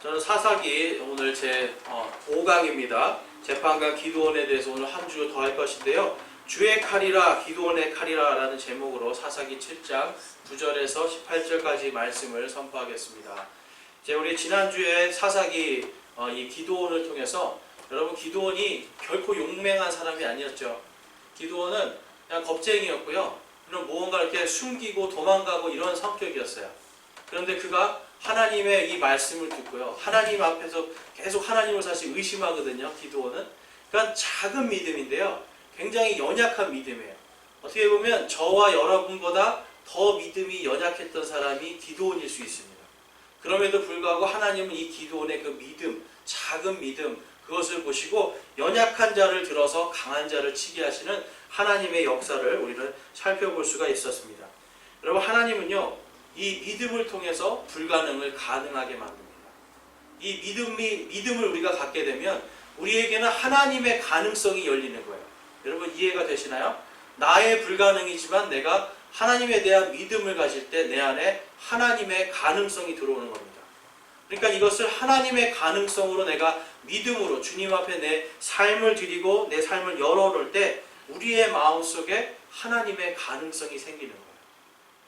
저는 사사기 오늘 제 5강입니다. 재판관 기드온에 대해서 오늘 한 주 더 할 것인데요. 주의 칼이라 기드온의 칼이라 라는 제목으로 사사기 7장 9절에서 18절까지 말씀을 선포하겠습니다. 이제 우리 지난주에 사사기 이 기드온을 통해서 여러분 기드온이 결코 용맹한 사람이 아니었죠. 기드온은 그냥 겁쟁이였고요. 그냥 무언가 이렇게 숨기고 도망가고 이런 성격이었어요. 그런데 그가 하나님의 이 말씀을 듣고요. 하나님 앞에서 계속 하나님을 사실 의심하거든요. 기드온은. 그러니까 작은 믿음인데요. 굉장히 연약한 믿음이에요. 어떻게 보면 저와 여러분보다 더 믿음이 연약했던 사람이 기드온일 수 있습니다. 그럼에도 불구하고 하나님은 이 기드온의 그 믿음, 작은 믿음, 그것을 보시고 연약한 자를 들어서 강한 자를 치게 하시는 하나님의 역사를 우리는 살펴볼 수가 있었습니다. 여러분, 하나님은요, 이 믿음을 통해서 불가능을 가능하게 만듭니다. 이 믿음을 우리가 갖게 되면 우리에게는 하나님의 가능성이 열리는 거예요. 여러분 이해가 되시나요? 나의 불가능이지만 내가 하나님에 대한 믿음을 가질 때 내 안에 하나님의 가능성이 들어오는 겁니다. 그러니까 이것을 하나님의 가능성으로 내가 믿음으로 주님 앞에 내 삶을 드리고 내 삶을 열어놓을 때 우리의 마음속에 하나님의 가능성이 생기는 거예요.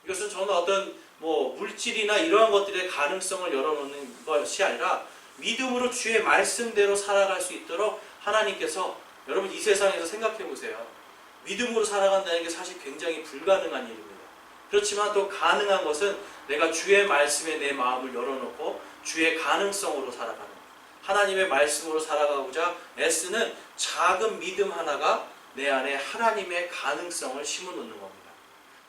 이것은 저는 어떤 물질이나 이러한 것들의 가능성을 열어놓는 것이 아니라 믿음으로 주의 말씀대로 살아갈 수 있도록 하나님께서 여러분 이 세상에서 생각해 보세요. 믿음으로 살아간다는 게 사실 굉장히 불가능한 일입니다. 그렇지만 또 가능한 것은 내가 주의 말씀에 내 마음을 열어놓고 주의 가능성으로 살아가는 하나님의 말씀으로 살아가고자 애쓰는 작은 믿음 하나가 내 안에 하나님의 가능성을 심어놓는 겁니다.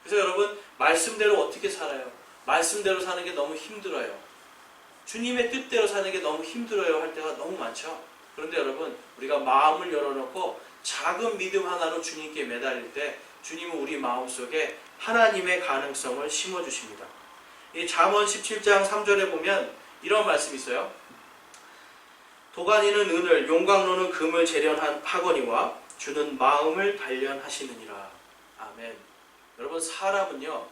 그래서 여러분 말씀대로 어떻게 살아요? 말씀대로 사는 게 너무 힘들어요. 주님의 뜻대로 사는 게 너무 힘들어요 할 때가 너무 많죠. 그런데 여러분 우리가 마음을 열어놓고 작은 믿음 하나로 주님께 매달릴 때 주님은 우리 마음속에 하나님의 가능성을 심어주십니다. 이 잠언 17장 3절에 보면 이런 말씀이 있어요. 도가니는 은을, 용광로는 금을 재련하거니와 주는 마음을 단련하시느니라. 아멘. 여러분 사람은요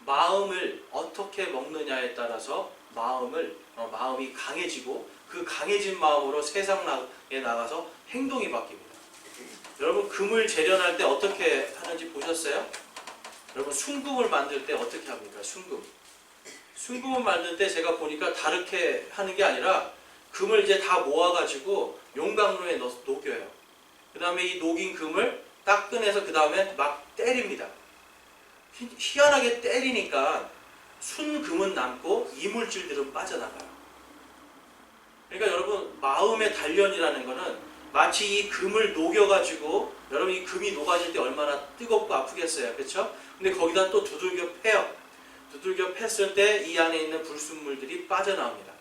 마음을 어떻게 먹느냐에 따라서 마음이 강해지고 그 강해진 마음으로 세상에 나가서 행동이 바뀝니다. 여러분 금을 재련할 때 어떻게 하는지 보셨어요? 여러분 순금을 만들 때 어떻게 합니까? 순금을 만들 때 제가 보니까 다르게 하는 게 아니라 금을 이제 다 모아가지고 용광로에 넣어서 녹여요. 그 다음에 이 녹인 금을 딱 꺼내서 그 다음에 막 때립니다. 희한하게 때리니까 순금은 남고 이물질들은 빠져나가요. 그러니까 여러분 마음의 단련이라는 것은 마치 이 금을 녹여가지고 여러분 이 금이 녹아질 때 얼마나 뜨겁고 아프겠어요. 그렇죠? 근데 거기다 또 두들겨 패요. 두들겨 팼을 때 이 안에 있는 불순물들이 빠져나옵니다.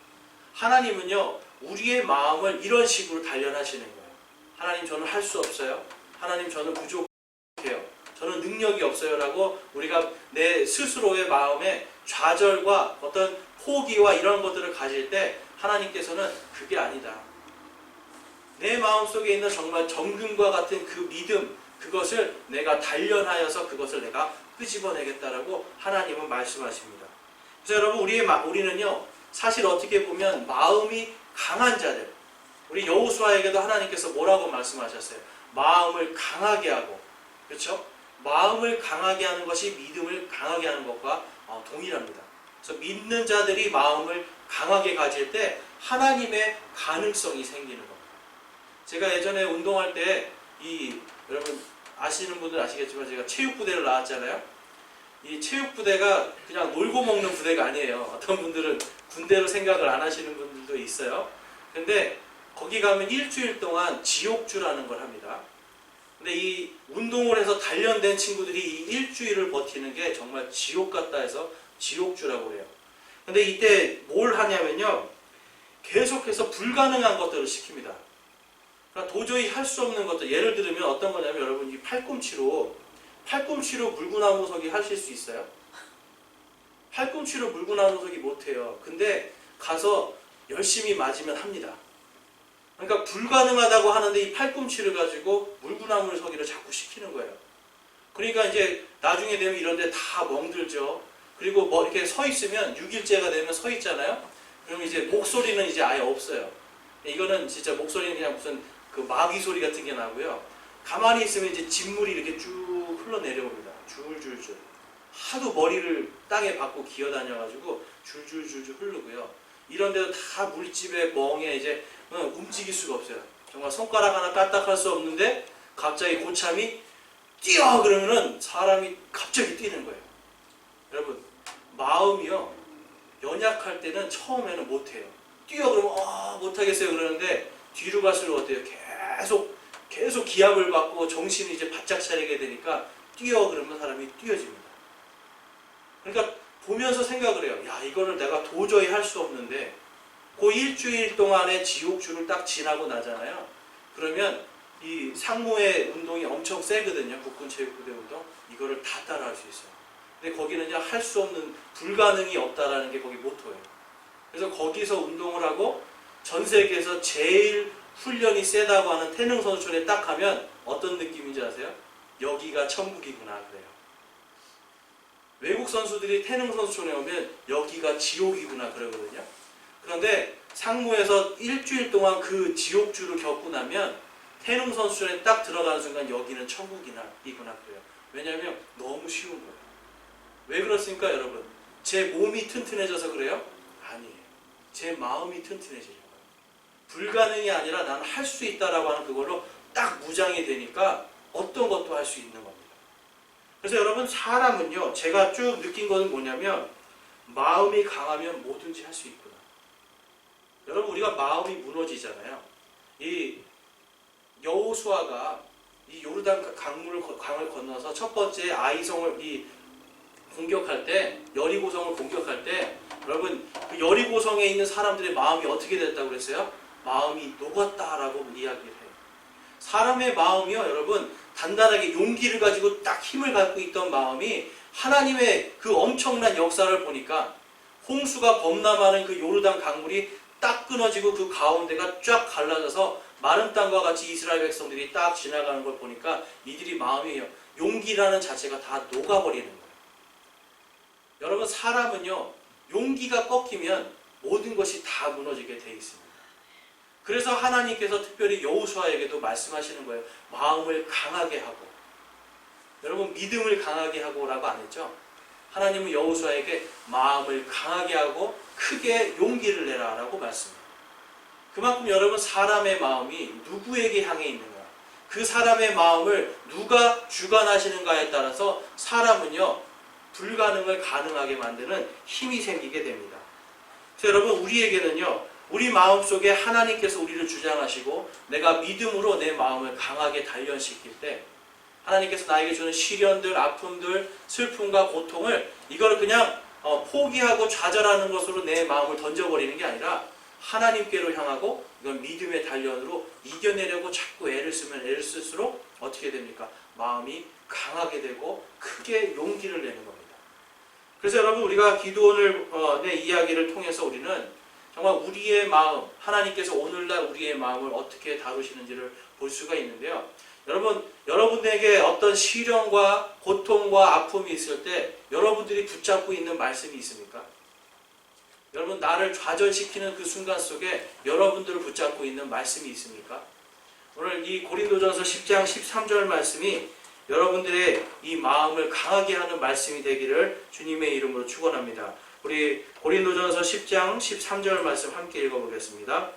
하나님은요 우리의 마음을 이런 식으로 단련하시는 거예요. 하나님 저는 할 수 없어요. 하나님 저는 부족해요. 저는 능력이 없어요 라고 우리가 내 스스로의 마음에 좌절과 어떤 포기와 이런 것들을 가질 때 하나님께서는 그게 아니다. 내 마음속에 있는 정말 정금과 같은 그 믿음, 그것을 내가 단련하여서 그것을 내가 끄집어내겠다라고 하나님은 말씀하십니다. 그래서 여러분 우리는요 사실 어떻게 보면 마음이 강한 자들, 우리 여호수아에게도 하나님께서 뭐라고 말씀하셨어요? 마음을 강하게 하고, 그렇죠? 마음을 강하게 하는 것이 믿음을 강하게 하는 것과 동일합니다. 그래서 믿는 자들이 마음을 강하게 가질 때 하나님의 가능성이 생기는 겁니다. 제가 예전에 운동할 때 여러분 아시는 분들 아시겠지만 제가 체육부대를 나왔잖아요. 이 체육부대가 그냥 놀고 먹는 부대가 아니에요. 어떤 분들은 군대로 생각을 안 하시는 분들도 있어요. 근데 거기 가면 일주일 동안 지옥주라는 걸 합니다. 근데 이 운동을 해서 단련된 친구들이 이 일주일을 버티는 게 정말 지옥 같다 해서 지옥주라고 해요. 근데 이때 뭘 하냐면요. 계속해서 불가능한 것들을 시킵니다. 그러니까 도저히 할 수 없는 것들, 예를 들면 어떤 거냐면 여러분 이 팔꿈치로 물구나무 서기 하실 수 있어요? 팔꿈치로 물구나무 서기 못해요. 근데 가서 열심히 맞으면 합니다. 그러니까 불가능하다고 하는데 이 팔꿈치를 가지고 물구나무를 서기를 자꾸 시키는 거예요. 그러니까 이제 나중에 되면 이런 데 다 멍들죠. 그리고 이렇게 서 있으면 6일째가 되면 서 있잖아요. 그럼 이제 목소리는 이제 아예 없어요. 이거는 진짜 목소리는 그냥 무슨 그 마귀 소리 같은 게 나고요. 가만히 있으면 이제 진물이 이렇게 쭉 흘러내려옵니다. 줄줄줄. 하도 머리를 땅에 박고 기어다녀가지고 줄줄줄줄 흐르고요. 이런 데도 다 물집에 멍에 이제 움직일 수가 없어요. 정말 손가락 하나 까딱할 수 없는데 갑자기 고참이 뛰어 그러면은 사람이 갑자기 뛰는 거예요. 여러분, 마음이요, 연약할 때는 처음에는 못해요. 뛰어 그러면 못하겠어요 그러는데 뒤로 갈수록 어때요? 계속 기압을 받고 정신이 이제 바짝 차리게 되니까 뛰어 그러면 사람이 뛰어집니다. 그러니까 보면서 생각을 해요. 야, 이거를 내가 도저히 할 수 없는데 그 일주일 동안의 지옥줄을 딱 지나고 나잖아요. 그러면 이 상무의 운동이 엄청 세거든요. 국군체육부대 운동. 이거를 다 따라할 수 있어요. 근데 거기는 할 수 없는, 불가능이 없다라는 게 거기 모토예요. 그래서 거기서 운동을 하고 전 세계에서 제일 훈련이 세다고 하는 태능 선수촌에 딱 가면 어떤 느낌인지 아세요? 여기가 천국이구나 그래요. 외국 선수들이 태능 선수촌에 오면 여기가 지옥이구나 그러거든요. 그런데 상무에서 일주일 동안 그 지옥줄을 겪고 나면 태능 선수촌에 딱 들어가는 순간 여기는 천국이구나 그래요. 왜냐하면 너무 쉬운 거예요. 왜 그렇습니까 여러분? 제 몸이 튼튼해져서 그래요? 아니에요. 제 마음이 튼튼해지려고요. 불가능이 아니라 나는 할 수 있다라고 하는 그걸로 딱 무장이 되니까 어떤 것도 할 수 있는 겁니다. 그래서 여러분, 사람은요, 제가 쭉 느낀 것은 뭐냐면 마음이 강하면 뭐든지 할 수 있구나. 여러분, 우리가 마음이 무너지잖아요. 이 여호수아가 이 요르단 강을 건너서 첫 번째 아이성을 공격할 때, 여리고성을 공격할 때, 여러분, 그 여리고성에 있는 사람들의 마음이 어떻게 됐다고 그랬어요? 마음이 녹았다라고 이야기를 해요. 사람의 마음이요, 여러분, 단단하게 용기를 가지고 딱 힘을 갖고 있던 마음이 하나님의 그 엄청난 역사를 보니까 홍수가 범람하는 그 요르단 강물이 딱 끊어지고 그 가운데가 쫙 갈라져서 마른 땅과 같이 이스라엘 백성들이 딱 지나가는 걸 보니까 이들이 마음이, 용기라는 자체가 다 녹아버리는 거예요. 여러분, 사람은요, 용기가 꺾이면 모든 것이 다 무너지게 돼 있습니다. 그래서 하나님께서 특별히 여호수아에게도 말씀하시는 거예요. 마음을 강하게 하고. 여러분, 믿음을 강하게 하고라고 안 했죠? 하나님은 여호수아에게 마음을 강하게 하고 크게 용기를 내라 라고 말씀해요. 그만큼 여러분, 사람의 마음이 누구에게 향해 있는가, 그 사람의 마음을 누가 주관하시는가에 따라서 사람은요, 불가능을 가능하게 만드는 힘이 생기게 됩니다. 그래서 여러분, 우리에게는요, 우리 마음속에 하나님께서 우리를 주장하시고 내가 믿음으로 내 마음을 강하게 단련시킬 때 하나님께서 나에게 주는 시련들, 아픔들, 슬픔과 고통을 이걸 그냥 포기하고 좌절하는 것으로 내 마음을 던져버리는 게 아니라 하나님께로 향하고 이건 믿음의 단련으로 이겨내려고 자꾸 애를 쓰면 애를 쓸수록 어떻게 됩니까? 마음이 강하게 되고 크게 용기를 내는 겁니다. 그래서 여러분, 우리가 기도원의 이야기를 통해서 우리는 정말 우리의 마음, 하나님께서 오늘날 우리의 마음을 어떻게 다루시는지를 볼 수가 있는데요. 여러분, 여러분에게 어떤 시련과 고통과 아픔이 있을 때 여러분들이 붙잡고 있는 말씀이 있습니까? 여러분, 나를 좌절시키는 그 순간 속에 여러분들을 붙잡고 있는 말씀이 있습니까? 오늘 이 고린도전서 10장 13절 말씀이 여러분들의 이 마음을 강하게 하는 말씀이 되기를 주님의 이름으로 축원합니다. 우리 고린도전서 10장 13절 말씀 함께 읽어보겠습니다.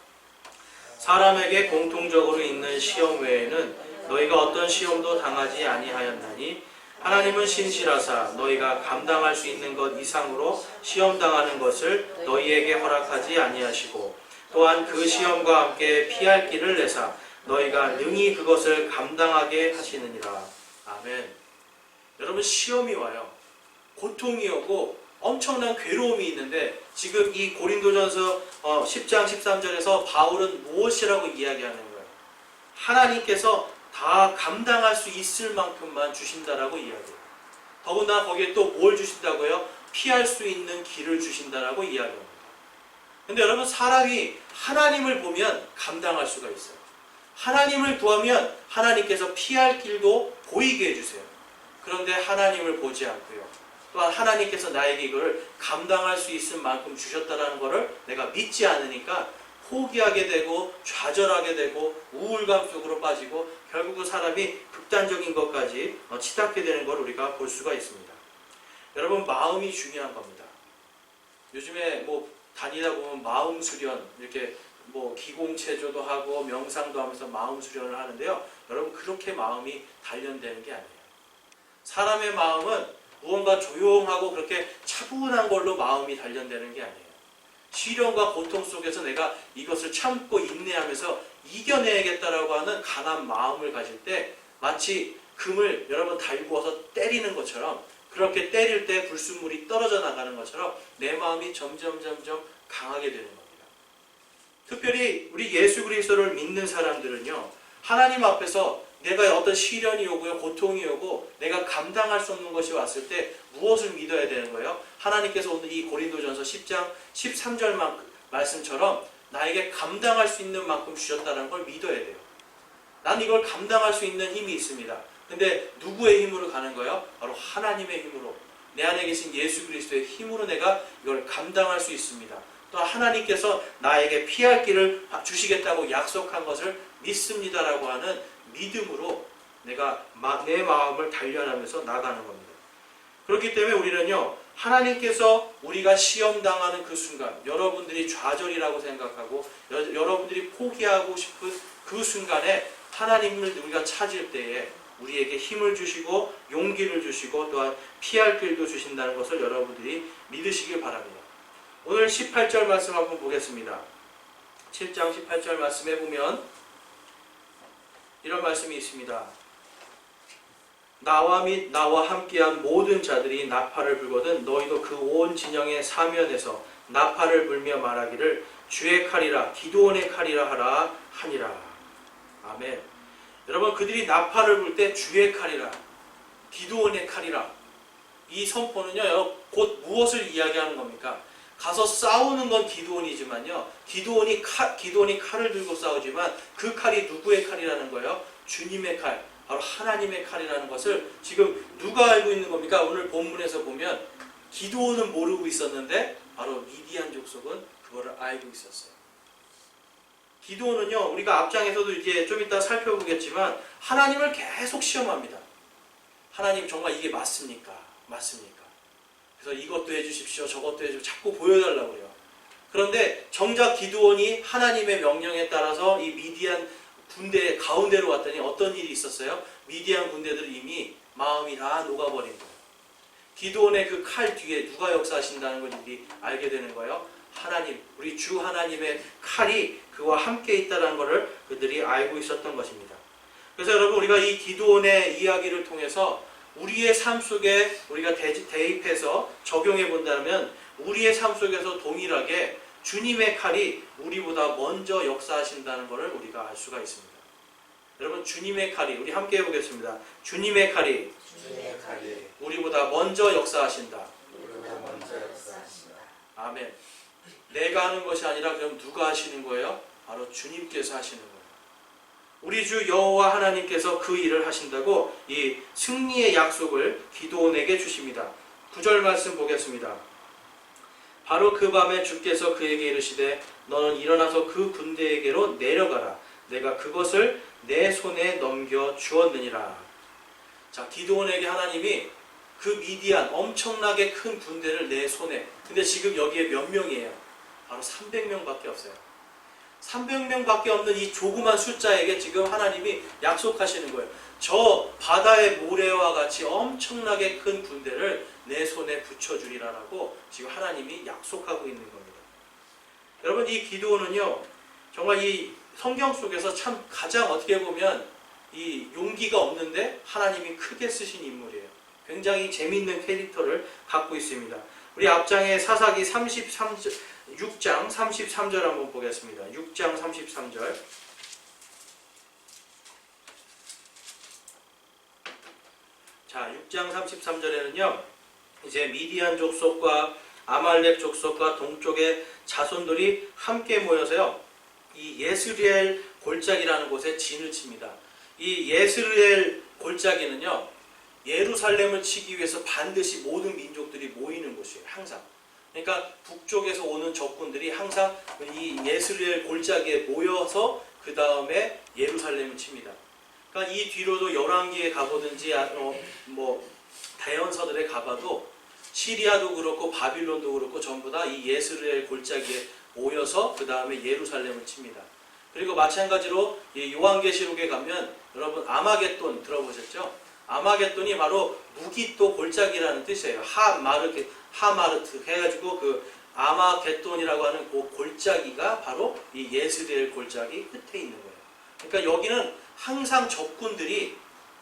사람에게 공통적으로 있는 시험 외에는 너희가 어떤 시험도 당하지 아니하였나니 하나님은 신실하사 너희가 감당할 수 있는 것 이상으로 시험당하는 것을 너희에게 허락하지 아니하시고 또한 그 시험과 함께 피할 길을 내사 너희가 능히 그것을 감당하게 하시느니라. 아멘. 여러분, 시험이 와요. 고통이 오고 엄청난 괴로움이 있는데 지금 이 고린도전서 10장 13절에서 바울은 무엇이라고 이야기하는 거예요? 하나님께서 다 감당할 수 있을 만큼만 주신다라고 이야기해요. 더군다나 거기에 또 뭘 주신다고요? 피할 수 있는 길을 주신다라고 이야기합니다. 근데 여러분, 사람이 하나님을 보면 감당할 수가 있어요. 하나님을 구하면 하나님께서 피할 길도 보이게 해주세요. 그런데 하나님을 보지 않고요, 또한 하나님께서 나에게 이걸 감당할 수 있을 만큼 주셨다라는 것을 내가 믿지 않으니까 포기하게 되고 좌절하게 되고 우울감 속으로 빠지고 결국 그 사람이 극단적인 것까지 치닫게 되는 걸 우리가 볼 수가 있습니다. 여러분, 마음이 중요한 겁니다. 요즘에 다니다 보면 마음 수련, 이렇게 기공체조도 하고 명상도 하면서 마음 수련을 하는데요. 여러분, 그렇게 마음이 단련되는 게 아니에요. 사람의 마음은 무언가 조용하고 그렇게 차분한 걸로 마음이 단련되는 게 아니에요. 시련과 고통 속에서 내가 이것을 참고 인내하면서 이겨내야겠다라고 하는 강한 마음을 가질 때 마치 금을 여러분 달구어서 때리는 것처럼, 그렇게 때릴 때 불순물이 떨어져 나가는 것처럼 내 마음이 점점 강하게 되는 겁니다. 특별히 우리 예수 그리스도를 믿는 사람들은요, 하나님 앞에서 내가 어떤 시련이 오고요, 고통이 오고 내가 감당할 수 없는 것이 왔을 때 무엇을 믿어야 되는 거예요? 하나님께서 오늘 이 고린도전서 10장 13절 말씀처럼 나에게 감당할 수 있는 만큼 주셨다는 걸 믿어야 돼요. 난 이걸 감당할 수 있는 힘이 있습니다. 근데 누구의 힘으로 가는 거예요? 바로 하나님의 힘으로, 내 안에 계신 예수 그리스도의 힘으로 내가 이걸 감당할 수 있습니다. 또 하나님께서 나에게 피할 길을 주시겠다고 약속한 것을 믿습니다라고 하는 믿음으로 내가 내 마음을 단련하면서 나가는 겁니다. 그렇기 때문에 우리는요, 하나님께서 우리가 시험당하는 그 순간, 여러분들이 좌절이라고 생각하고 여러분들이 포기하고 싶은 그 순간에 하나님을 우리가 찾을 때에 우리에게 힘을 주시고 용기를 주시고 또한 피할 길도 주신다는 것을 여러분들이 믿으시길 바랍니다. 오늘 18절 말씀 한번 보겠습니다. 7장 18절 말씀에 보면 이런 말씀이 있습니다. 나와 및 나와 함께한 모든 자들이 나팔을 불거든 너희도 그 온 진영의 사면에서 나팔을 불며 말하기를 주의 칼이라 기드온의 칼이라 하라 하니라. 아멘. 여러분, 그들이 나팔을 불 때 주의 칼이라 기드온의 칼이라, 이 선포는요 곧 무엇을 이야기하는 겁니까? 가서 싸우는 건 기드온이지만요, 기드온이 칼을 들고 싸우지만 그 칼이 누구의 칼이라는 거예요? 주님의 칼, 바로 하나님의 칼이라는 것을 지금 누가 알고 있는 겁니까? 오늘 본문에서 보면 기드온은 모르고 있었는데 바로 미디안 족속은 그거를 알고 있었어요. 기드온은요, 우리가 앞장에서도 이제 좀 이따 살펴보겠지만 하나님을 계속 시험합니다. 하나님, 정말 이게 맞습니까? 그래서 이것도 해주십시오, 저것도 해주십시오, 자꾸 보여달라고 그래요. 그런데 정작 기드온이 하나님의 명령에 따라서 이 미디안 군대 가운데로 왔더니 어떤 일이 있었어요? 미디안 군대들 이미 마음이 다 녹아버린 거예요. 기드온의 그 칼 뒤에 누가 역사하신다는 걸 우리 알게 되는 거예요. 하나님, 우리 주 하나님의 칼이 그와 함께 있다는 것을 그들이 알고 있었던 것입니다. 그래서 여러분, 우리가 이 기드온의 이야기를 통해서 우리의 삶 속에 우리가 대입해서 적용해 본다면 우리의 삶 속에서 동일하게 주님의 칼이 우리보다 먼저 역사하신다는 것을 우리가 알 수가 있습니다. 여러분, 주님의 칼이, 우리 함께 해보겠습니다. 주님의 칼이 우리보다 먼저 역사하신다. 아멘. 내가 하는 것이 아니라 그럼 누가 하시는 거예요? 바로 주님께서 하시는 거예요. 우리 주 여호와 하나님께서 그 일을 하신다고 이 승리의 약속을 기드온에게 주십니다. 9절 말씀 보겠습니다. 바로 그 밤에 주께서 그에게 이르시되 너는 일어나서 그 군대에게로 내려가라. 내가 그것을 내 손에 넘겨 주었느니라. 자, 기드온에게 하나님이 그 미디안 엄청나게 큰 군대를 내 손에, 근데 지금 여기에 몇 명이에요? 바로 300명밖에 없어요. 300명밖에 없는 이 조그만 숫자에게 지금 하나님이 약속하시는 거예요. 저 바다의 모래와 같이 엄청나게 큰 군대를 내 손에 붙여주리라라고 지금 하나님이 약속하고 있는 겁니다. 여러분, 이 기드온은요, 정말 이 성경 속에서 참 가장 어떻게 보면 이 용기가 없는데 하나님이 크게 쓰신 인물이에요. 굉장히 재미있는 캐릭터를 갖고 있습니다. 우리 앞장에 사사기 6장 33절 한번 보겠습니다. 6장 33절. 자, 6장 33절에는요, 이제 미디안 족속과 아말렉 족속과 동쪽의 자손들이 함께 모여서요, 이 예스리엘 골짜기라는 곳에 진을 칩니다. 이 예스리엘 골짜기는요, 예루살렘을 치기 위해서 반드시 모든 민족들이 모이는 곳이에요. 항상. 그러니까 북쪽에서 오는 적군들이 항상 이 예스르엘 골짜기에 모여서 그 다음에 예루살렘을 칩니다. 그러니까 이 뒤로도 열왕기에 가보든지 뭐 대연서들에 가봐도 시리아도 그렇고 바빌론도 그렇고 전부 다 이 예스르엘 골짜기에 모여서 그 다음에 예루살렘을 칩니다. 그리고 마찬가지로 이 요한계시록에 가면 여러분 아마겟돈 들어보셨죠? 아마겟돈이 바로 무기또 골짜기라는 뜻이에요. 하마르트 해가지고 그 아마겟돈이라고 하는 그 골짜기가 바로 이 예스르엘 골짜기 끝에 있는 거예요. 그러니까 여기는 항상 적군들이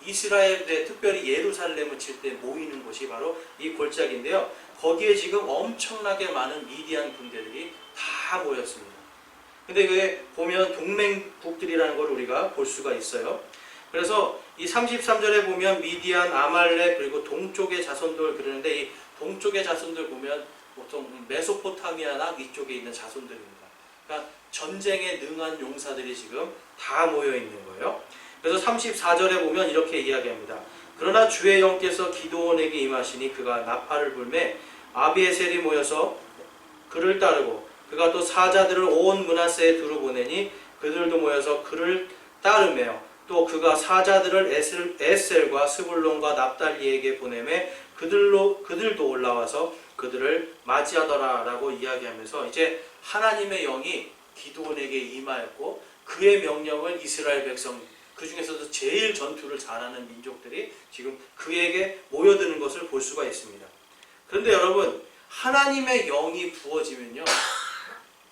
이스라엘에 특별히 예루살렘을 칠 때 모이는 곳이 바로 이 골짜기인데요. 거기에 지금 엄청나게 많은 미디안 군대들이 다 모였습니다. 근데 그게 보면 동맹국들이라는 걸 우리가 볼 수가 있어요. 그래서 이 33절에 보면 미디안, 아말렉 그리고 동쪽의 자손들 그러는데 이 동쪽의 자손들 보면 보통 메소포타미아나 이쪽에 있는 자손들입니다. 그러니까 전쟁에 능한 용사들이 지금 다 모여 있는 거예요. 그래서 34절에 보면 이렇게 이야기합니다. 그러나 주의 영께서 기드온에게 임하시니 그가 나팔을 불매 아비에셀이 모여서 그를 따르고 그가 또 사자들을 온 므낫세에 두루 보내니 그들도 모여서 그를 따르며 또 그가 사자들을 에셀과 스불론과 납달리에게 보내매 그들도 올라와서 그들을 맞이하더라라고 이야기하면서 이제 하나님의 영이 기드온에게 임하였고 그의 명령을 이스라엘 백성 그 중에서도 제일 전투를 잘하는 민족들이 지금 그에게 모여드는 것을 볼 수가 있습니다. 그런데 여러분 하나님의 영이 부어지면요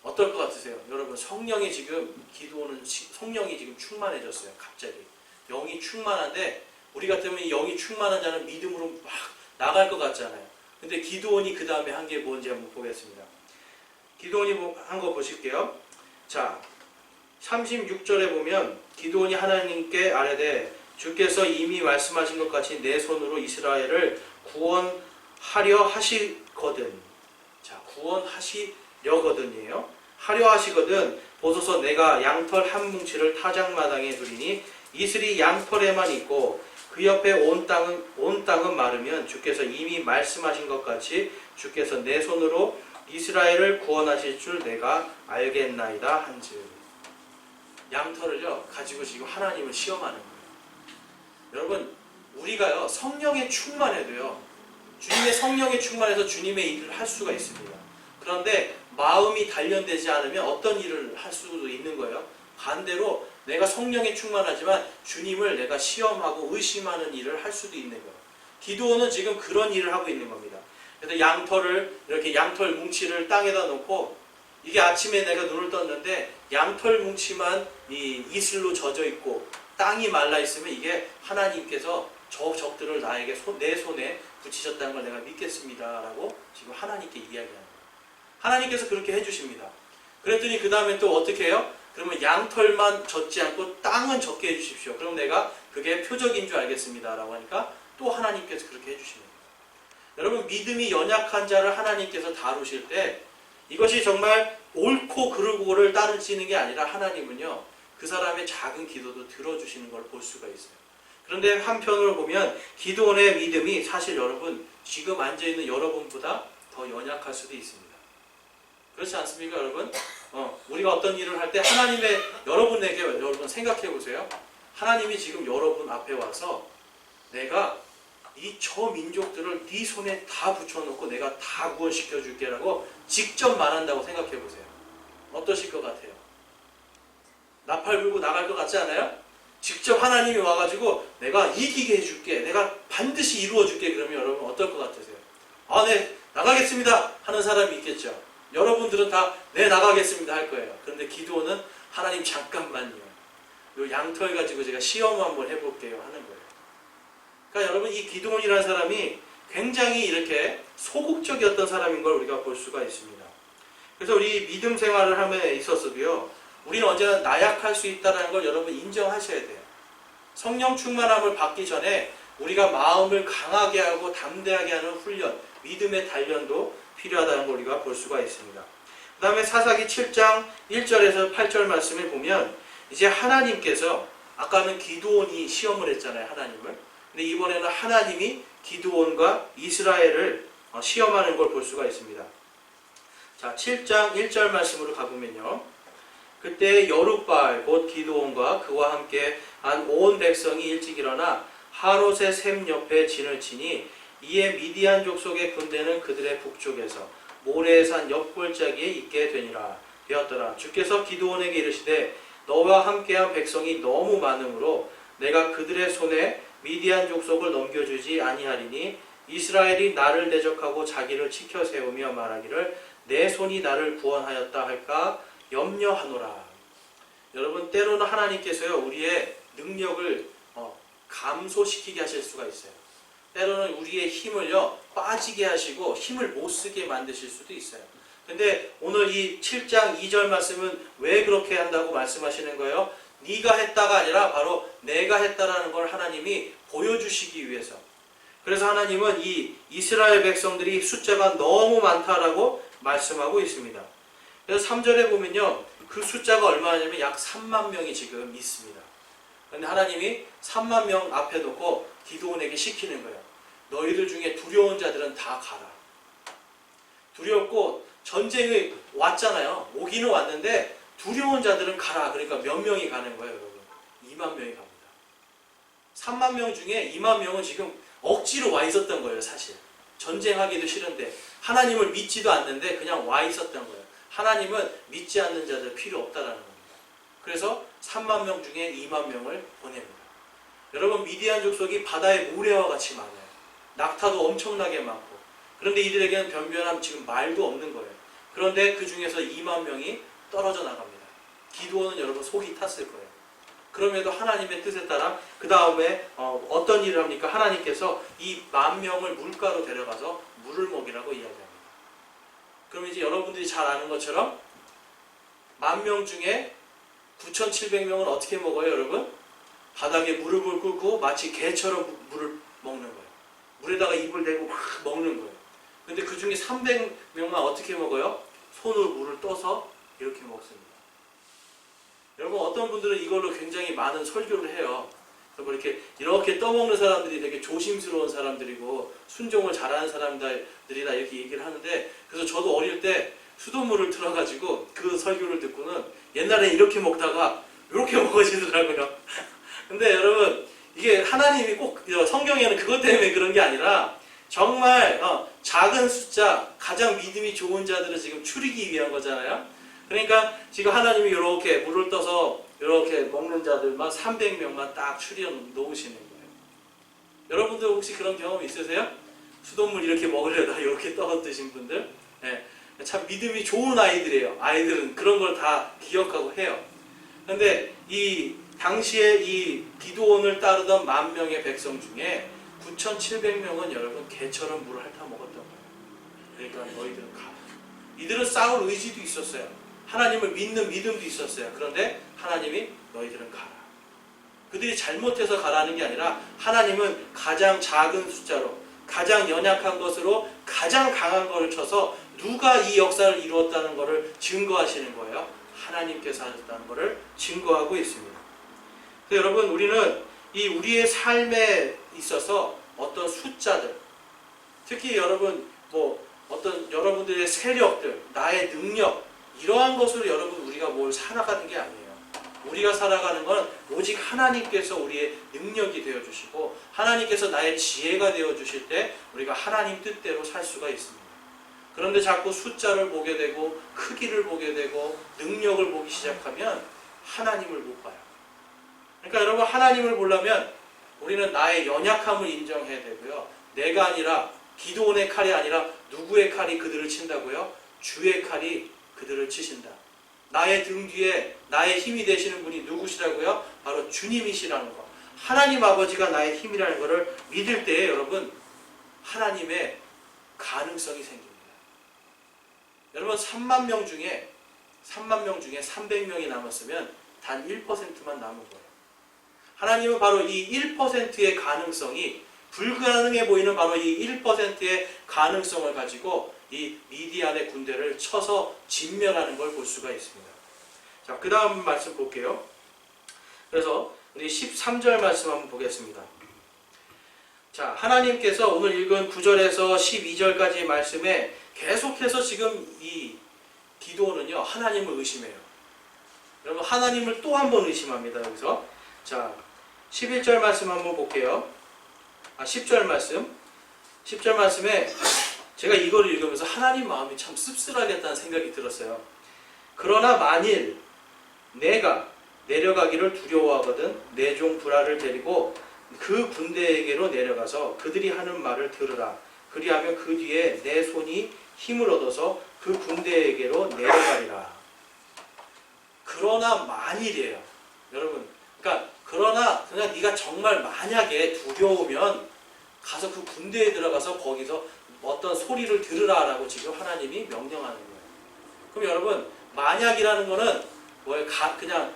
어떨 것 같으세요? 여러분 성령이 지금 기도는 성령이 지금 충만해졌어요. 갑자기 영이 충만한데 우리 같으면 이 영이 충만한 자는 믿음으로 막 나갈 것 같잖아요. 근데 기드온이 그 다음에 한 게 뭔지 한번 보겠습니다. 기드온이 한 거 보실게요. 자 36절에 보면 기드온이 하나님께 아뢰되 주께서 이미 말씀하신 것 같이 내 손으로 이스라엘을 구원하려 하시거든. 자 구원하시려거든이에요. 하려 하시거든 보소서 내가 양털 한 뭉치를 타작마당에 두리니 이슬이 양털에만 있고 그 옆에 온 땅은 마르면 주께서 이미 말씀하신 것 같이 주께서 내 손으로 이스라엘을 구원하실 줄 내가 알겠나이다 한즉. 양털을요 가지고 지금 하나님을 시험하는 거예요. 여러분 우리가요 성령에 충만해도요 주님의 성령에 충만해서 주님의 일을 할 수가 있습니다. 그런데 마음이 단련되지 않으면 어떤 일을 할 수도 있는 거예요. 반대로 내가 성령에 충만하지만 주님을 내가 시험하고 의심하는 일을 할 수도 있는 거예요. 기드온은 지금 그런 일을 하고 있는 겁니다. 그래서 양털을 이렇게 양털 뭉치를 땅에다 놓고 이게 아침에 내가 눈을 떴는데 양털 뭉치만 이 이슬로 젖어 있고 땅이 말라 있으면 이게 하나님께서 저 적들을 나에게 내 손에 붙이셨다는 걸 내가 믿겠습니다라고 지금 하나님께 이야기하는 거예요. 하나님께서 그렇게 해주십니다. 그랬더니 그 다음에 또 어떻게 해요? 그러면 양털만 젖지 않고 땅은 젖게 해주십시오. 그럼 내가 그게 표적인 줄 알겠습니다라고 하니까 또 하나님께서 그렇게 해주십니다. 여러분 믿음이 연약한 자를 하나님께서 다루실 때 이것이 정말 옳고 그르고를 따르시는 게 아니라 하나님은요 그 사람의 작은 기도도 들어주시는 걸 볼 수가 있어요. 그런데 한편으로 보면 기드온의 믿음이 사실 여러분 지금 앉아있는 여러분보다 더 연약할 수도 있습니다. 그렇지 않습니까 여러분? 우리가 어떤 일을 할 때 하나님의 여러분에게 여러분 생각해 보세요. 하나님이 지금 여러분 앞에 와서 내가 저 민족들을 네 손에 다 붙여놓고 내가 다 구원시켜 줄게라고 직접 말한다고 생각해 보세요. 어떠실 것 같아요? 나팔 불고 나갈 것 같지 않아요? 직접 하나님이 와가지고 내가 이기게 해줄게, 내가 반드시 이루어줄게 그러면 여러분 어떨 것 같으세요? 아, 네 나가겠습니다 하는 사람이 있겠죠. 여러분들은 다 네 나가겠습니다 할 거예요. 그런데 기드온은 하나님 잠깐만요. 요 양털 가지고 제가 시험 한번 해볼게요 하는 거예요. 그러니까 여러분 이 기드온이라는 사람이 굉장히 이렇게 소극적이었던 사람인 걸 우리가 볼 수가 있습니다. 그래서 우리 믿음 생활을 함에 있어서도요 우리는 언제나 나약할 수 있다는 걸 여러분 인정하셔야 돼요. 성령 충만함을 받기 전에 우리가 마음을 강하게 하고 담대하게 하는 훈련, 믿음의 단련도 필요하다는 걸 우리가 볼 수가 있습니다. 그 다음에 사사기 7장 1절에서 8절 말씀을 보면 이제 하나님께서 아까는 기드온이 시험을 했잖아요. 하나님을. 근데 이번에는 하나님이 기드온과 이스라엘을 시험하는 걸 볼 수가 있습니다. 자, 7장 1절 말씀으로 가보면요. 그때 여룻바알 곧 기드온과 그와 함께 한 온 백성이 일찍 일어나 하롯의 샘 옆에 진을 치니 이에 미디안 족속의 군대는 그들의 북쪽에서 모레산 옆골짜기에 있게 되었더라. 주께서 기드온에게 이르시되 너와 함께한 백성이 너무 많으므로 내가 그들의 손에 미디안 족속을 넘겨주지 아니하리니 이스라엘이 나를 대적하고 자기를 치켜 세우며 말하기를 내 손이 나를 구원하였다 할까 염려하노라. 여러분, 때로는 하나님께서요 우리의 능력을 감소시키게 하실 수가 있어요. 때로는 우리의 힘을요 빠지게 하시고 힘을 못 쓰게 만드실 수도 있어요. 근데 오늘 이 7장 2절 말씀은 왜 그렇게 한다고 말씀하시는 거예요? 네가 했다가 아니라 바로 내가 했다라는 걸 하나님이 보여주시기 위해서. 그래서 하나님은 이 이스라엘 백성들이 숫자가 너무 많다라고 말씀하고 있습니다. 그래서 3절에 보면요 그 숫자가 얼마냐면 약 3만 명이 지금 있습니다. 그런데 하나님이 3만 명 앞에 놓고 기드온에게 시키는 거예요. 너희들 중에 두려운 자들은 다 가라. 두렵고 전쟁이 왔잖아요. 오기는 왔는데 두려운 자들은 가라. 그러니까 몇 명이 가는 거예요, 여러분? 2만 명이 갑니다. 3만 명 중에 2만 명은 지금 억지로 와 있었던 거예요, 사실. 전쟁하기도 싫은데 하나님을 믿지도 않는데 그냥 와 있었던 거예요. 하나님은 믿지 않는 자들 필요 없다라는 겁니다. 그래서 3만 명 중에 2만 명을 보냅니다. 여러분, 미디안 족속이 바다의 모래와 같이 많아요. 낙타도 엄청나게 많고. 그런데 이들에게는 변변한 지금 말도 없는 거예요. 그런데 그 중에서 2만 명이 떨어져 나갑니다. 기드온은 여러분 속이 탔을 거예요. 그럼에도 하나님의 뜻에 따라 그 다음에 어떤 일을 합니까? 하나님께서 이 10,000명을 물가로 데려가서 물을 먹이라고 이야기합니다. 그럼 이제 여러분들이 잘 아는 것처럼 10,000명 중에 9,700명은 어떻게 먹어요, 여러분? 바닥에 무릎을 꿇고 마치 개처럼 물을 먹는 거예요. 물에다가 입을 대고 막 먹는 거예요. 근데 그 중에 300명만 어떻게 먹어요? 손으로 물을 떠서 이렇게 먹습니다. 여러분, 어떤 분들은 이걸로 굉장히 많은 설교를 해요. 뭐 이렇게 떠먹는 사람들이 되게 조심스러운 사람들이고 순종을 잘하는 사람들이다 이렇게 얘기를 하는데, 그래서 저도 어릴 때 수돗물을 틀어가지고 그 설교를 듣고는 옛날에 이렇게 먹다가 이렇게 먹어지더라고요. 근데 여러분, 이게 하나님이 꼭 성경에는 그것 때문에 그런 게 아니라 정말 작은 숫자, 가장 믿음이 좋은 자들을 지금 추리기 위한 거잖아요. 그러니까 지금 하나님이 이렇게 물을 떠서 이렇게 먹는 자들만 300명만 딱 추려 놓으시는 거예요. 여러분들 혹시 그런 경험 있으세요? 수돗물 이렇게 먹으려다 이렇게 떠 드신 분들? 네. 참 믿음이 좋은 아이들이에요. 아이들은 그런 걸 다 기억하고 해요. 그런데 이 당시에 이 기드온을 따르던 10,000명의 백성 중에 9,700명은 여러분 개처럼 물을 핥아 먹었던 거예요. 그러니까 너희들은 가라. 이들은 싸울 의지도 있었어요. 하나님을 믿는 믿음도 있었어요. 그런데 하나님이 너희들은 가라. 그들이 잘못해서 가라는 게 아니라 하나님은 가장 작은 숫자로, 가장 연약한 것으로 가장 강한 것을 쳐서 누가 이 역사를 이루었다는 것을 증거하시는 거예요. 하나님께서 하셨다는 것을 증거하고 있습니다. 그래서 여러분, 우리는 이 우리의 삶에 있어서 어떤 숫자들, 특히 여러분 어떤 여러분들의 세력들, 나의 능력, 이러한 것으로 여러분 우리가 뭘 살아가는 게 아니에요. 우리가 살아가는 건 오직 하나님께서 우리의 능력이 되어주시고 하나님께서 나의 지혜가 되어주실 때 우리가 하나님 뜻대로 살 수가 있습니다. 그런데 자꾸 숫자를 보게 되고 크기를 보게 되고 능력을 보기 시작하면 하나님을 못 봐요. 그러니까 여러분, 하나님을 보려면 우리는 나의 연약함을 인정해야 되고요. 내가 아니라 기드온의 칼이 아니라 누구의 칼이 그들을 친다고요? 주의 칼이 그들을 치신다. 나의 등 뒤에 나의 힘이 되시는 분이 누구시라고요? 바로 주님이시라는 거. 하나님 아버지가 나의 힘이라는 것을 믿을 때에 여러분, 하나님의 가능성이 생깁니다. 여러분, 3만 명 중에 300명이 남았으면 단 1%만 남은 거예요. 하나님은 바로 이 1%의 가능성이, 불가능해 보이는 바로 이 1%의 가능성을 가지고 이 미디안의 군대를 쳐서 진멸하는 걸 볼 수가 있습니다. 자, 그 다음 말씀 볼게요. 그래서 우리 13절 말씀 한번 보겠습니다. 자, 하나님께서 오늘 읽은 9절에서 12절까지의 말씀에 계속해서 지금 이 기드온은요, 하나님을 의심해요. 여러분, 하나님을 또 한 번 의심합니다, 여기서. 자, 11절 말씀 한번 볼게요. 10절 말씀. 10절 말씀에 제가 이걸 읽으면서 하나님 마음이 참 씁쓸하겠다는 생각이 들었어요. 그러나 만일 내가 내려가기를 두려워하거든 내 종 브라를 데리고 그 군대에게로 내려가서 그들이 하는 말을 들으라. 그리하면 그 뒤에 내 손이 힘을 얻어서 그 군대에게로 내려가리라. 그러나 만일이에요. 여러분, 그러니까 그러나 그냥 네가 정말 만약에 두려우면 가서 그 군대에 들어가서 거기서 어떤 소리를 들으라라고 지금 하나님이 명령하는 거예요. 그럼 여러분, 만약이라는 거는 뭐예요? 그냥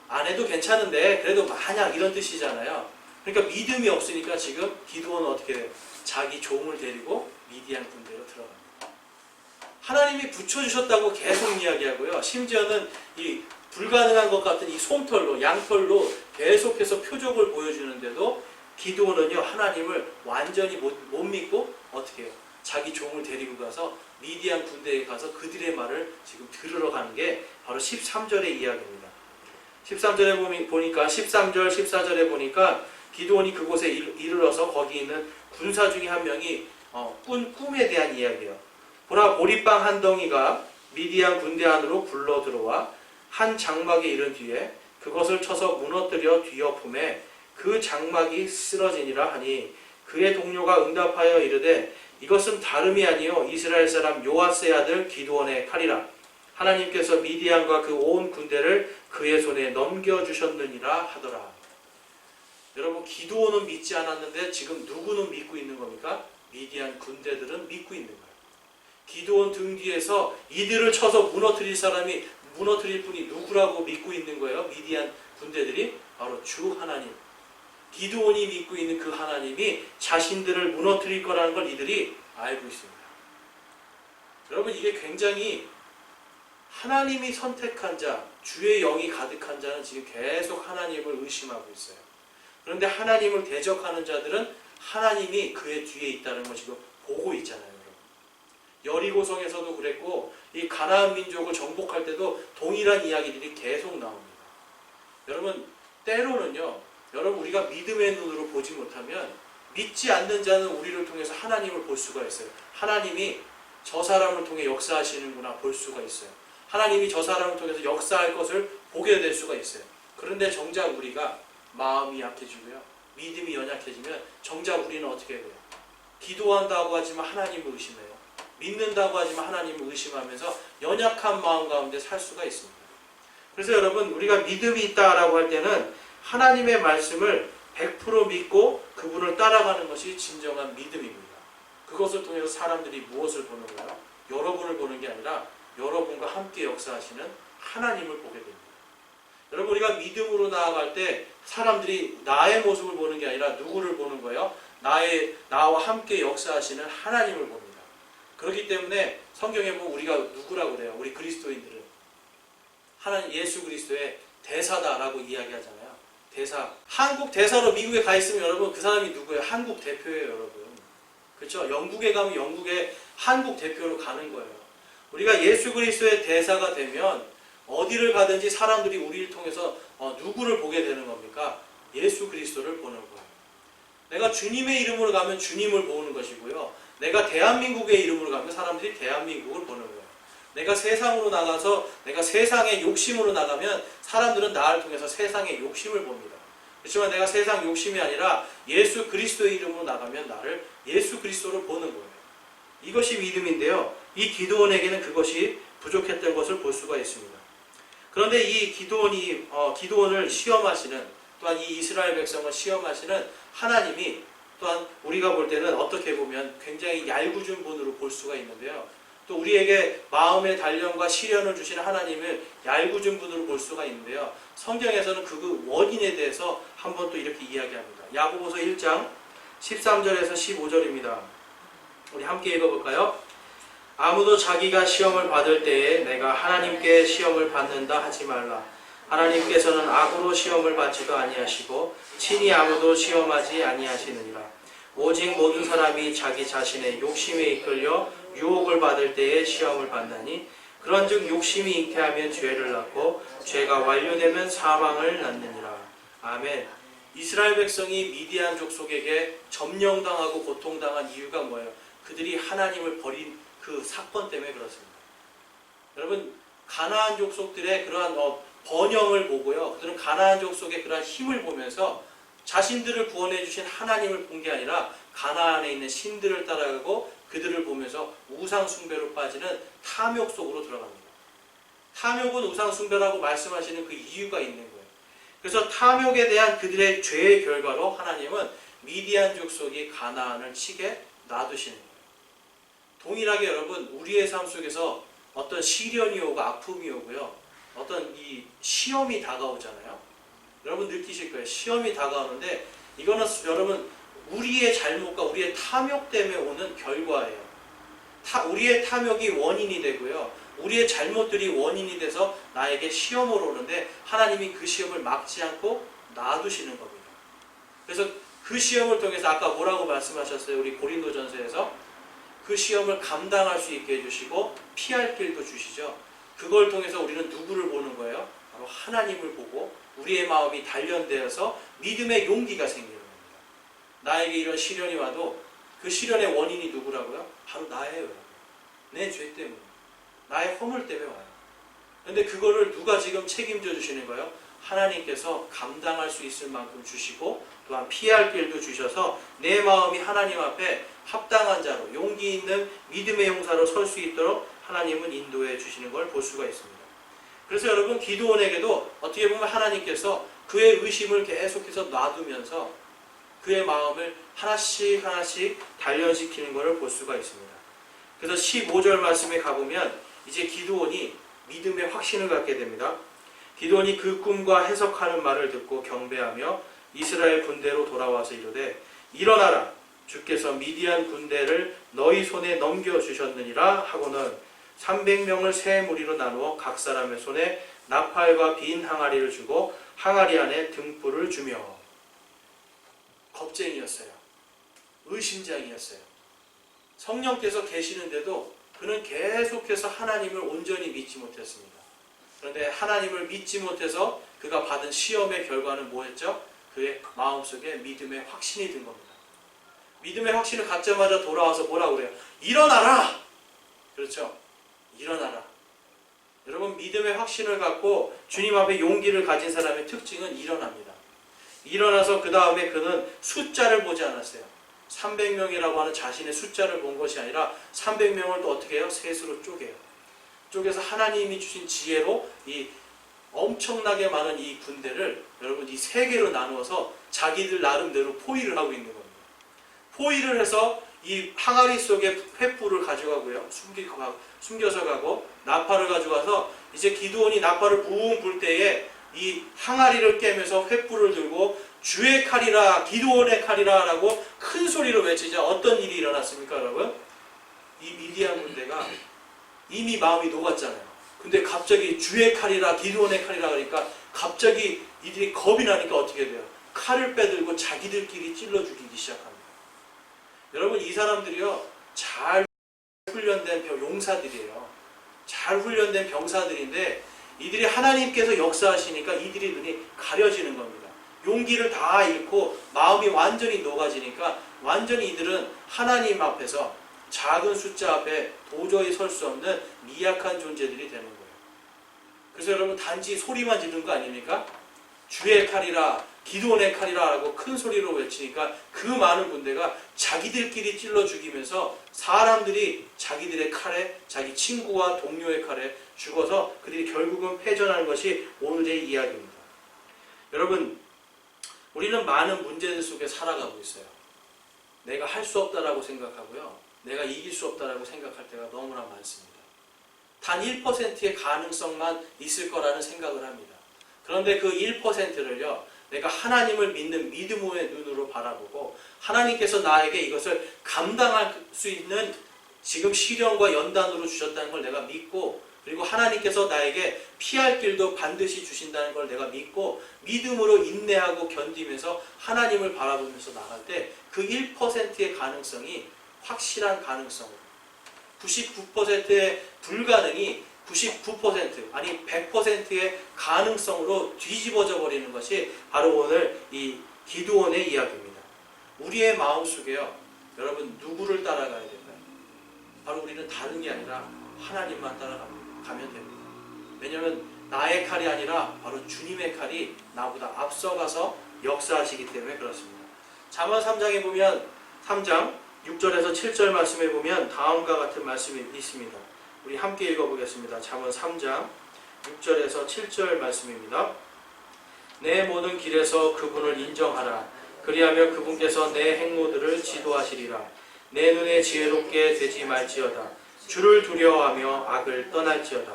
안 해도 괜찮은데 그래도 만약 이런 뜻이잖아요. 그러니까 믿음이 없으니까 지금 기드온은 어떻게 돼요? 자기 종을 데리고 미디안 군대로 들어갑니다. 하나님이 붙여주셨다고 계속 이야기하고요. 심지어는 이 불가능한 것 같은 이 솜털로, 양털로 계속해서 표적을 보여주는데도 기드온은요, 하나님을 완전히 못 믿고 어떻게 해요? 자기 종을 데리고 가서 미디안 군대에 가서 그들의 말을 지금 들으러 가는 게 바로 13절의 이야기입니다. 13절에 보니까 13절, 14절에 보니까 기드온이 그곳에 이르러서 거기 있는 군사 중에 한 명이 꾼 꿈에 대한 이야기예요. 보라, 보리빵 한 덩이가 미디안 군대 안으로 굴러 들어와 한 장막에 이른 뒤에 그것을 쳐서 무너뜨려 뒤엎음에 그 장막이 쓰러지니라 하니 그의 동료가 응답하여 이르되 이것은 다름이 아니요 이스라엘 사람 요아스의 아들 기드온의 칼이라. 하나님께서 미디안과 그 온 군대를 그의 손에 넘겨주셨느니라 하더라. 여러분, 기드온은 믿지 않았는데 지금 누구는 믿고 있는 겁니까? 미디안 군대들은 믿고 있는 거예요. 기드온 등 뒤에서 이들을 쳐서 무너뜨릴 분이 누구라고 믿고 있는 거예요? 미디안 군대들이 바로 주 하나님. 기드온이 믿고 있는 그 하나님이 자신들을 무너뜨릴 거라는 걸 이들이 알고 있습니다. 여러분, 이게 굉장히 하나님이 선택한 자, 주의 영이 가득한 자는 지금 계속 하나님을 의심하고 있어요. 그런데 하나님을 대적하는 자들은 하나님이 그의 뒤에 있다는 걸 지금 보고 있잖아요. 여러분. 여리고성에서도 그랬고 이 가나안 민족을 정복할 때도 동일한 이야기들이 계속 나옵니다. 여러분, 때로는요, 여러분, 우리가 믿음의 눈으로 보지 못하면 믿지 않는 자는 우리를 통해서 하나님을 볼 수가 있어요. 하나님이 저 사람을 통해 역사하시는구나 볼 수가 있어요. 하나님이 저 사람을 통해서 역사할 것을 보게 될 수가 있어요. 그런데 정작 우리가 마음이 약해지고요, 믿음이 연약해지면 정작 우리는 어떻게 해요? 기도한다고 하지만 하나님을 의심해요. 믿는다고 하지만 하나님을 의심하면서 연약한 마음 가운데 살 수가 있습니다. 그래서 여러분, 우리가 믿음이 있다라고 할 때는 하나님의 말씀을 100% 믿고 그분을 따라가는 것이 진정한 믿음입니다. 그것을 통해서 사람들이 무엇을 보는 거예요? 여러분을 보는 게 아니라 여러분과 함께 역사하시는 하나님을 보게 됩니다. 여러분, 우리가 믿음으로 나아갈 때 사람들이 나의 모습을 보는 게 아니라 누구를 보는 거예요? 나와 함께 역사하시는 하나님을 봅니다. 그렇기 때문에 성경에 보면 우리가 누구라고 그래요? 우리 그리스도인들은 하나님 예수 그리스도의 대사다라고 이야기하잖아요. 대사. 한국 대사로 미국에 가 있으면 여러분, 그 사람이 누구예요? 한국 대표예요, 여러분. 그렇죠? 영국에 가면 영국의 한국 대표로 가는 거예요. 우리가 예수 그리스도의 대사가 되면 어디를 가든지 사람들이 우리를 통해서 누구를 보게 되는 겁니까? 예수 그리스도를 보는 거예요. 내가 주님의 이름으로 가면 주님을 보는 것이고요. 내가 대한민국의 이름으로 가면 사람들이 대한민국을 보는 거예요. 내가 세상으로 나가서 내가 세상의 욕심으로 나가면 사람들은 나를 통해서 세상의 욕심을 봅니다. 그렇지만 내가 세상 욕심이 아니라 예수 그리스도의 이름으로 나가면 나를 예수 그리스도를 보는 거예요. 이것이 믿음인데요. 이 기드온에게는 그것이 부족했던 것을 볼 수가 있습니다. 그런데 이 기드온을 시험하시는, 또한 이 이스라엘 백성을 시험하시는 하나님이 또한 우리가 볼 때는 어떻게 보면 굉장히 얄궂은 분으로 볼 수가 있는데요. 또 우리에게 마음의 단련과 시련을 주시는 하나님을 얄궂은 분으로 볼 수가 있는데요. 성경에서는 그 원인에 대해서 한번 또 이렇게 이야기합니다. 야고보서 1장 13절에서 15절입니다. 우리 함께 읽어볼까요? 아무도 자기가 시험을 받을 때에 내가 하나님께 시험을 받는다 하지 말라. 하나님께서는 악으로 시험을 받지도 아니하시고 친히 아무도 시험하지 아니하시느니라. 오직 모든 사람이 자기 자신의 욕심에 이끌려 유혹을 받을 때에 시험을 받나니 그런즉 욕심이 잉태하면 죄를 낳고 죄가 완료되면 사망을 낳느니라. 아멘. 이스라엘 백성이 미디안 족속에게 점령당하고 고통당한 이유가 뭐예요? 그들이 하나님을 버린 그 사건 때문에 그렇습니다. 여러분, 가나안 족속들의 그러한 번영을 보고요, 그들은 가나안 족속의 그러한 힘을 보면서 자신들을 구원해 주신 하나님을 본 게 아니라 가나안에 있는 신들을 따라가고 그들을 보면서 우상 숭배로 빠지는 탐욕 속으로 들어갑니다. 탐욕은 우상 숭배라고 말씀하시는 그 이유가 있는 거예요. 그래서 탐욕에 대한 그들의 죄의 결과로 하나님은 미디안 족속이 가나안을 치게 놔두시는 거예요. 동일하게 여러분, 우리의 삶 속에서 어떤 시련이 오고 아픔이 오고요, 어떤 이 시험이 다가오잖아요. 여러분 느끼실 거예요. 시험이 다가오는데 이거는 여러분 우리의 잘못과 우리의 탐욕 때문에 오는 결과예요. 우리의 탐욕이 원인이 되고요, 우리의 잘못들이 원인이 돼서 나에게 시험을 오는데 하나님이 그 시험을 막지 않고 놔두시는 겁니다. 그래서 그 시험을 통해서 아까 뭐라고 말씀하셨어요? 우리 고린도전서에서 그 시험을 감당할 수 있게 해주시고 피할 길도 주시죠. 그걸 통해서 우리는 누구를 보는 거예요? 바로 하나님을 보고 우리의 마음이 단련되어서 믿음의 용기가 생기는 겁니다. 나에게 이런 시련이 와도 그 시련의 원인이 누구라고요? 바로 나예요. 내 죄 때문에, 나의 허물 때문에 와요. 그런데 그거를 누가 지금 책임져 주시는 거예요? 하나님께서 감당할 수 있을 만큼 주시고 또한 피할 길도 주셔서 내 마음이 하나님 앞에 합당한 자로, 용기 있는 믿음의 용사로 설 수 있도록 하나님은 인도해 주시는 걸 볼 수가 있습니다. 그래서 여러분, 기드온에게도 어떻게 보면 하나님께서 그의 의심을 계속해서 놔두면서 그의 마음을 하나씩 하나씩 단련시키는 것을 볼 수가 있습니다. 그래서 15절 말씀에 가보면 이제 기드온이 믿음의 확신을 갖게 됩니다. 기드온이 그 꿈과 해석하는 말을 듣고 경배하며 이스라엘 군대로 돌아와서 이르되 일어나라, 주께서 미디안 군대를 너희 손에 넘겨주셨느니라 하고는 300명을 세 무리로 나누어 각 사람의 손에 나팔과 빈 항아리를 주고 항아리 안에 등불을 주며. 겁쟁이였어요. 의심장이었어요. 성령께서 계시는데도 그는 계속해서 하나님을 온전히 믿지 못했습니다. 그런데 하나님을 믿지 못해서 그가 받은 시험의 결과는 뭐였죠? 그의 마음속에 믿음의 확신이 든 겁니다. 믿음의 확신을 갖자마자 돌아와서 뭐라고 그래요? 일어나라! 그렇죠? 일어나라. 여러분, 믿음의 확신을 갖고 주님 앞에 용기를 가진 사람의 특징은 일어납니다. 일어나서 그 다음에 그는 숫자를 보지 않았어요. 300명이라고 하는 자신의 숫자를 본 것이 아니라 300명을 또 어떻게 해요? 셋으로 쪼개요. 쪼개서 하나님이 주신 지혜로 이 엄청나게 많은 이 군대를 여러분 이 세 개로 나누어서 자기들 나름대로 포위를 하고 있는 겁니다. 포위를 해서 이 항아리 속에 횃불을 가져가고요, 숨겨서 가고 나팔을 가져가서 이제 기드온이 나팔을 붕 불 때에 이 항아리를 깨면서 횃불을 들고 주의 칼이라 기드온의 칼이라 라고 큰 소리로 외치자 어떤 일이 일어났습니까 여러분? 이 미디안 군대가 이미 마음이 녹았잖아요. 근데 갑자기 주의 칼이라 기드온의 칼이라 그러니까 갑자기 이들이 겁이 나니까 어떻게 돼요? 칼을 빼들고 자기들끼리 찔러 죽이기 시작합니다. 여러분, 이 사람들이요, 잘 훈련된 용사들이에요. 잘 훈련된 병사들인데 이들이 하나님께서 역사하시니까 이들의 눈이 가려지는 겁니다. 용기를 다 잃고 마음이 완전히 녹아지니까 완전히 이들은 하나님 앞에서 작은 숫자 앞에 도저히 설 수 없는 미약한 존재들이 되는 거예요. 그래서 여러분, 단지 소리만 지르는 거 아닙니까? 주의 칼이라 기드온의 칼이라 라고 큰 소리로 외치니까 그 많은 군대가 자기들끼리 찔러 죽이면서 사람들이 자기들의 칼에, 자기 친구와 동료의 칼에 죽어서 그들이 결국은 패전하는 것이 오늘의 이야기입니다. 여러분, 우리는 많은 문제들 속에 살아가고 있어요. 내가 할 수 없다라고 생각하고요, 내가 이길 수 없다라고 생각할 때가 너무나 많습니다. 단 1%의 가능성만 있을 거라는 생각을 합니다. 그런데 그 1%를요, 내가 하나님을 믿는 믿음의 눈으로 바라보고 하나님께서 나에게 이것을 감당할 수 있는 지금 시련과 연단으로 주셨다는 걸 내가 믿고 그리고 하나님께서 나에게 피할 길도 반드시 주신다는 걸 내가 믿고 믿음으로 인내하고 견디면서 하나님을 바라보면서 나갈 때 그 1%의 가능성이 확실한 가능성으로 99%의 불가능이 99% 아니 100%의 가능성으로 뒤집어져 버리는 것이 바로 오늘 이 기드온의 이야기입니다. 우리의 마음속에요. 여러분 누구를 따라가야 될까요? 바로 우리는 다른 게 아니라 하나님만 따라가면 됩니다. 왜냐하면 나의 칼이 아니라 바로 주님의 칼이 나보다 앞서가서 역사하시기 때문에 그렇습니다. 잠언 3장에 보면 3장 6절에서 7절 말씀에 보면 다음과 같은 말씀이 있습니다. 우리 함께 읽어보겠습니다. 잠언 3장 6절에서 7절 말씀입니다. 내 모든 길에서 그분을 인정하라. 그리하면 그분께서 내 행로들을 지도하시리라. 내 눈에 지혜롭게 되지 말지어다. 주를 두려워하며 악을 떠날지어다.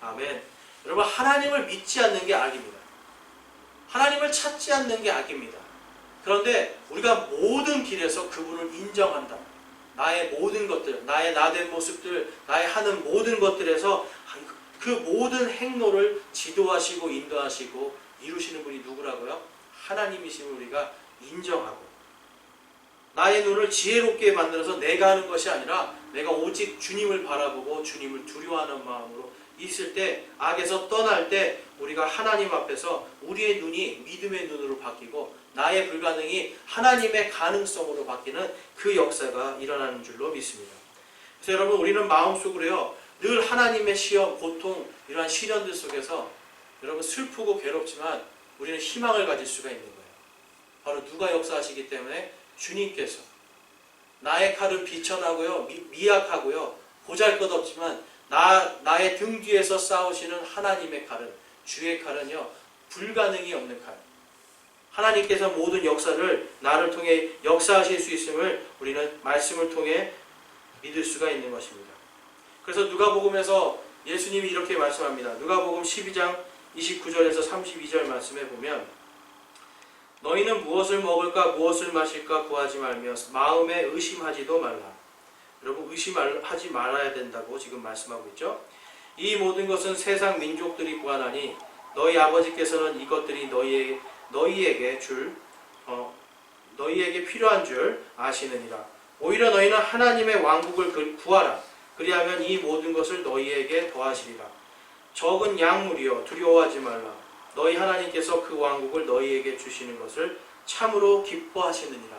아멘. 여러분 하나님을 믿지 않는 게 악입니다. 하나님을 찾지 않는 게 악입니다. 그런데 우리가 모든 길에서 그분을 인정한다. 나의 모든 것들, 나의 나된 모습들, 나의 하는 모든 것들에서 그 모든 행로를 지도하시고 인도하시고 이루시는 분이 누구라고요? 하나님이심을 우리가 인정하고 나의 눈을 지혜롭게 만들어서 내가 하는 것이 아니라 내가 오직 주님을 바라보고 주님을 두려워하는 마음으로 있을 때 악에서 떠날 때 우리가 하나님 앞에서 우리의 눈이 믿음의 눈으로 바뀌고 나의 불가능이 하나님의 가능성으로 바뀌는 그 역사가 일어나는 줄로 믿습니다. 그래서 여러분 우리는 마음속으로요 늘 하나님의 시험, 고통 이러한 시련들 속에서 여러분 슬프고 괴롭지만 우리는 희망을 가질 수가 있는 거예요. 바로 누가 역사하시기 때문에 주님께서 나의 칼은 비천하고요 미약하고요 보잘것없지만 나의 등 뒤에서 싸우시는 하나님의 칼은 주의 칼은요 불가능이 없는 칼. 하나님께서 모든 역사를 나를 통해 역사하실 수 있음을 우리는 말씀을 통해 믿을 수가 있는 것입니다. 그래서 누가복음에서 예수님이 이렇게 말씀합니다. 누가복음 12장 29절에서 32절 말씀에 보면 너희는 무엇을 먹을까 무엇을 마실까 구하지 말며 마음에 의심하지도 말라. 여러분 의심하지 말아야 된다고 지금 말씀하고 있죠. 이 모든 것은 세상 민족들이 구하나니 너희 아버지께서는 이것들이 너희에게 필요한 줄 아시느니라. 오히려 너희는 하나님의 왕국을 구하라. 그리하면 이 모든 것을 너희에게 더하시리라. 적은 약물이여 두려워하지 말라. 너희 하나님께서 그 왕국을 너희에게 주시는 것을 참으로 기뻐하시느니라.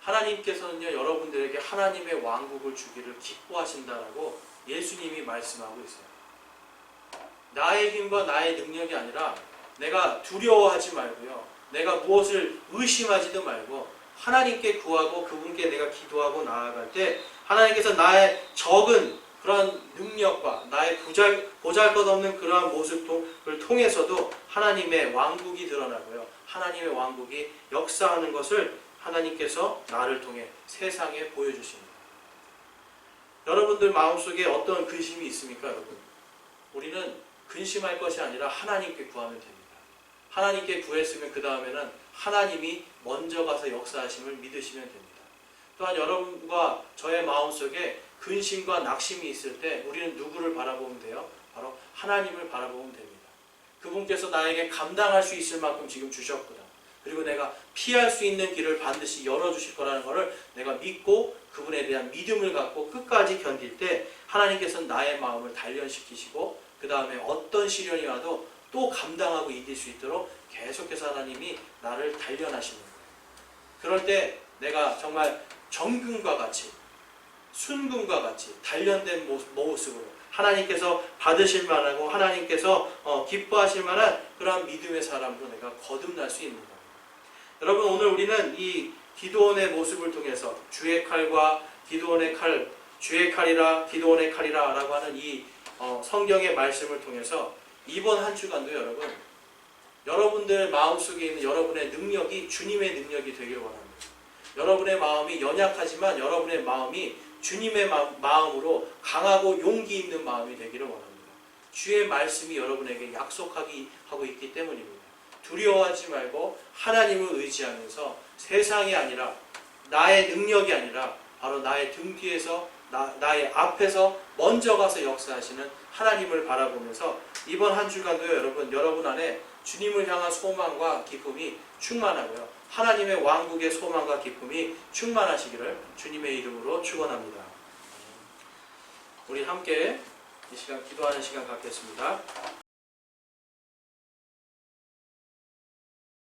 하나님께서는요 여러분들에게 하나님의 왕국을 주기를 기뻐하신다라고 예수님이 말씀하고 있어요. 나의 힘과 나의 능력이 아니라 내가 두려워하지 말고요. 내가 무엇을 의심하지도 말고 하나님께 구하고 그분께 내가 기도하고 나아갈 때 하나님께서 나의 적은 그런 능력과 나의 보잘것없는 그러한 모습을 통해서도 하나님의 왕국이 드러나고요. 하나님의 왕국이 역사하는 것을 하나님께서 나를 통해 세상에 보여주십니다. 여러분들 마음속에 어떤 근심이 있습니까? 여러분? 우리는 근심할 것이 아니라 하나님께 구하면 됩니다. 하나님께 구했으면 그 다음에는 하나님이 먼저 가서 역사하심을 믿으시면 됩니다. 또한 여러분과 저의 마음속에 근심과 낙심이 있을 때 우리는 누구를 바라보면 돼요? 바로 하나님을 바라보면 됩니다. 그분께서 나에게 감당할 수 있을 만큼 지금 주셨구나. 그리고 내가 피할 수 있는 길을 반드시 열어주실 거라는 것을 내가 믿고 그분에 대한 믿음을 갖고 끝까지 견딜 때 하나님께서는 나의 마음을 단련시키시고 그 다음에 어떤 시련이 와도 또 감당하고 이길 수 있도록 계속해서 하나님이 나를 단련하시는 거예요. 그럴 때 내가 정말 정금과 같이 순금과 같이 단련된 모습으로 하나님께서 받으실 만하고 하나님께서 기뻐하실 만한 그러한 믿음의 사람으로 내가 거듭날 수 있는 겁니다. 여러분 오늘 우리는 이 기드온의 모습을 통해서 주의 칼과 기드온의 칼, 주의 칼이라 기드온의 칼이라 라고 하는 이 성경의 말씀을 통해서 이번 한 주간도 여러분들 마음속에 있는 여러분의 능력이 주님의 능력이 되길 원합니다. 여러분의 마음이 연약하지만 여러분의 마음이 주님의 마음으로 강하고 용기 있는 마음이 되기를 원합니다. 주의 말씀이 여러분에게 약속하고 있기 때문입니다. 두려워하지 말고 하나님을 의지하면서 세상이 아니라 나의 능력이 아니라 바로 나의 등 뒤에서 나의 앞에서 먼저 가서 역사하시는 하나님을 바라보면서 이번 한 주간도 여러분 안에 주님을 향한 소망과 기쁨이 충만하고요. 하나님의 왕국의 소망과 기쁨이 충만하시기를 주님의 이름으로 축원합니다. 우리 함께 이 시간 기도하는 시간 갖겠습니다.